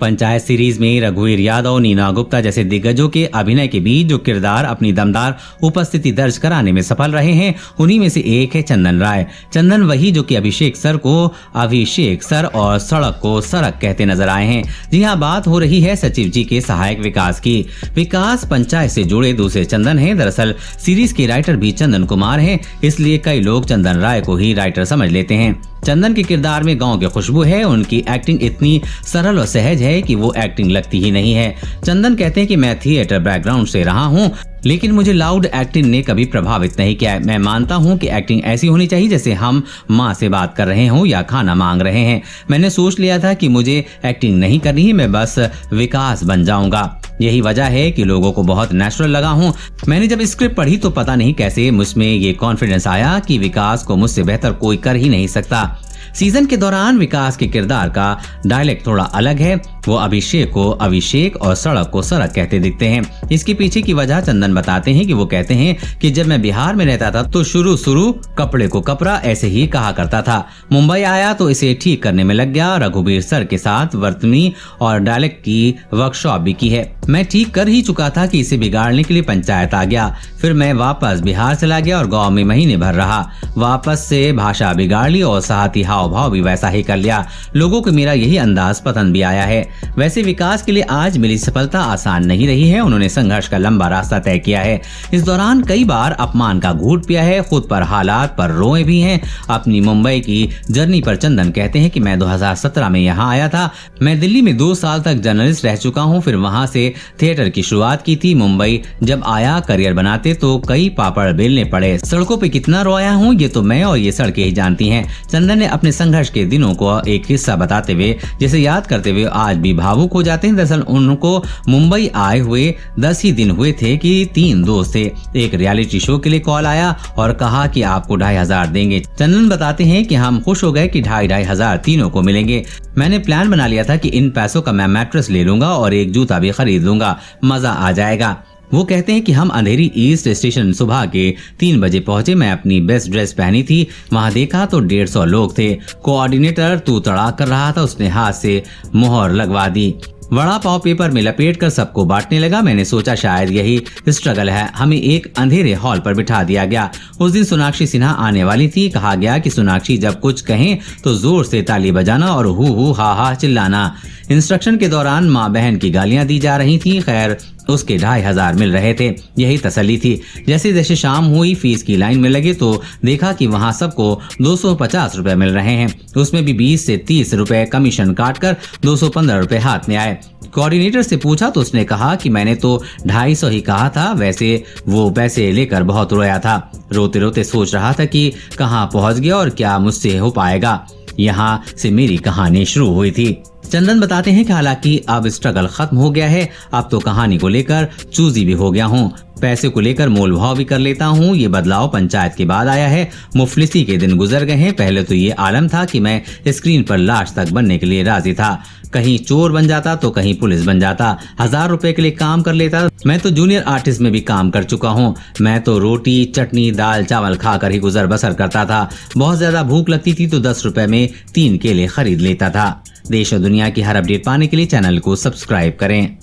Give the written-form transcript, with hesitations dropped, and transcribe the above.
Panchayat series में रघुवीर यादव, नीना गुप्ता जैसे दिग्गजों के अभिनय के बीच जो किरदार अपनी दमदार उपस्थिति दर्ज कराने में सफल रहे हैं, उन्हीं में से एक है चंदन राय। चंदन वही जो कि अभिषेक सर को अभिषेक सर और सड़क को सड़क कहते नजर आए हैं। जी हाँ, बात हो रही है सचिव जी के सहायक विकास की। विकास पंचायत से जुड़े दूसरे चंदन हैं। दरअसल सीरीज के राइटर भी चंदन कुमार हैं, इसलिए कई लोग चंदन राय को ही राइटर समझ लेते हैं। चंदन के किरदार में गांव की खुशबू है। उनकी एक्टिंग इतनी सरल और सहज है कि वो एक्टिंग लगती ही नहीं है। चंदन कहते हैं कि मैं थिएटर बैकग्राउंड से रहा हूँ, लेकिन मुझे लाउड एक्टिंग ने कभी प्रभावित नहीं किया। मैं मानता हूँ कि एक्टिंग ऐसी होनी चाहिए जैसे हम माँ से बात कर रहे हों या खाना मांग रहे हैं। मैंने सोच लिया था कि मुझे एक्टिंग नहीं करनी है, मैं बस विकास बन जाऊंगा। यही वजह है कि लोगों को बहुत नेचुरल लगा हूँ। मैंने जब स्क्रिप्ट पढ़ी तो पता नहीं कैसे मुझमें ये कॉन्फिडेंस आया कि विकास को मुझसे बेहतर कोई कर ही नहीं सकता। सीजन के दौरान विकास के किरदार का डायलेक्ट थोड़ा अलग है। वो अभिषेक को अभिषेक और सड़क को सड़क कहते दिखते हैं। इसके पीछे की वजह चंदन बताते हैं कि वो कहते हैं कि जब मैं बिहार में रहता था तो शुरू कपड़े को कपड़ा ऐसे ही कहा करता था। मुंबई आया तो इसे ठीक करने में लग गया। रघुवीर सर के साथ वर्तनी और डायलेक्ट की वर्कशॉप भी की है। मैं ठीक कर ही चुका था कि इसे बिगाड़ने के लिए पंचायत आ गया। फिर मैं वापस बिहार चला गया और गाँव में महीने भर रहा। वापस से भाषा बिगाड़ ली और साथ ही हाव भाव भी वैसा ही कर लिया। लोगों को मेरा यही अंदाज पसंद भी आया है। वैसे विकास के लिए आज मिली सफलता आसान नहीं रही है। उन्होंने संघर्ष का लंबा रास्ता तय किया है। इस दौरान कई बार अपमान का घूंट पिया है, खुद पर हालात पर रोए भी हैं। अपनी मुंबई की जर्नी पर चंदन कहते हैं कि मैं 2017 में यहाँ आया था। मैं दिल्ली में 2 साल तक जर्नलिस्ट रह चुका हूँ। फिर वहाँ से थिएटर की शुरुआत की थी। मुंबई जब आया करियर बनाते तो कई पापड़ बेलने पड़े। सड़कों पे कितना रोया हूँ ये तो मैं और ये सड़कें ही जानती हैं। चंदन ने अपने संघर्ष के दिनों को एक हिस्सा बताते हुए जिसे याद करते हुए आज भी भावुक हो जाते हैं। दरअसल उनको मुंबई आए हुए 10 ही दिन हुए थे कि 3 दोस्त थे। एक रियलिटी शो के लिए कॉल आया और कहा कि आपको 2,500 देंगे। चंदन बताते हैं कि हम खुश हो गए कि 2,500 तीनों को मिलेंगे। मैंने प्लान बना लिया था कि इन पैसों का मैं मैट्रेस ले लूंगा और एक जूता भी खरीद लूंगा, मजा आ जाएगा। वो कहते हैं कि हम अंधेरी ईस्ट स्टेशन सुबह के 3 बजे पहुंचे। मैं अपनी बेस्ट ड्रेस पहनी थी। वहां देखा तो 150 लोग थे। कोऑर्डिनेटर तू तड़ाक कर रहा था। उसने हाथ से मोहर लगवा दी। वड़ा पाव पेपर में लपेट कर सबको बांटने लगा। मैंने सोचा शायद यही स्ट्रगल है। हमें एक अंधेरे हॉल पर बिठा दिया गया। उस दिन सोनाक्षी सिन्हा आने वाली थी। कहा गया कि सोनाक्षी जब कुछ कहें तो जोर से ताली बजाना और हु हा हा चिल्लाना। इंस्ट्रक्शन के दौरान माँ बहन की गालियां दी जा रही थी। खैर उसके 2,500 मिल रहे थे, यही तसल्ली थी। जैसे जैसे शाम हुई फीस की लाइन में लगे तो देखा कि वहाँ सबको 250 रुपए मिल रहे हैं। उसमें भी 20 से 30 रुपए कमीशन काटकर 215 रुपए हाथ में आए। कोऑर्डिनेटर से पूछा तो उसने कहा कि मैंने तो 250 ही कहा था। वैसे वो पैसे लेकर बहुत रोया था। रोते रोते सोच रहा था कि कहाँ पहुँच गया और क्या मुझसे हो पाएगा। यहाँ से मेरी कहानी शुरू हुई थी। चंदन बताते हैं कि हालांकि अब स्ट्रगल खत्म हो गया है। अब तो कहानी को लेकर चूजी भी हो गया हूँ। पैसे को लेकर मोल भाव भी कर लेता हूँ। ये बदलाव पंचायत के बाद आया है। मुफलिसी के दिन गुजर गए हैं। पहले तो ये आलम था कि मैं स्क्रीन पर लाश तक बनने के लिए राजी था। कहीं चोर बन जाता तो कहीं पुलिस बन जाता। 1000 रुपए के लिए काम कर लेता। मैं तो जूनियर आर्टिस्ट में भी काम कर चुका हूँ। मैं तो रोटी चटनी दाल चावल खाकर ही गुजर बसर करता था। बहुत ज्यादा भूख लगती थी तो 10 रुपए में 3 केले खरीद लेता था। देश और दुनिया की हर अपडेट पाने के लिए चैनल को सब्सक्राइब करें।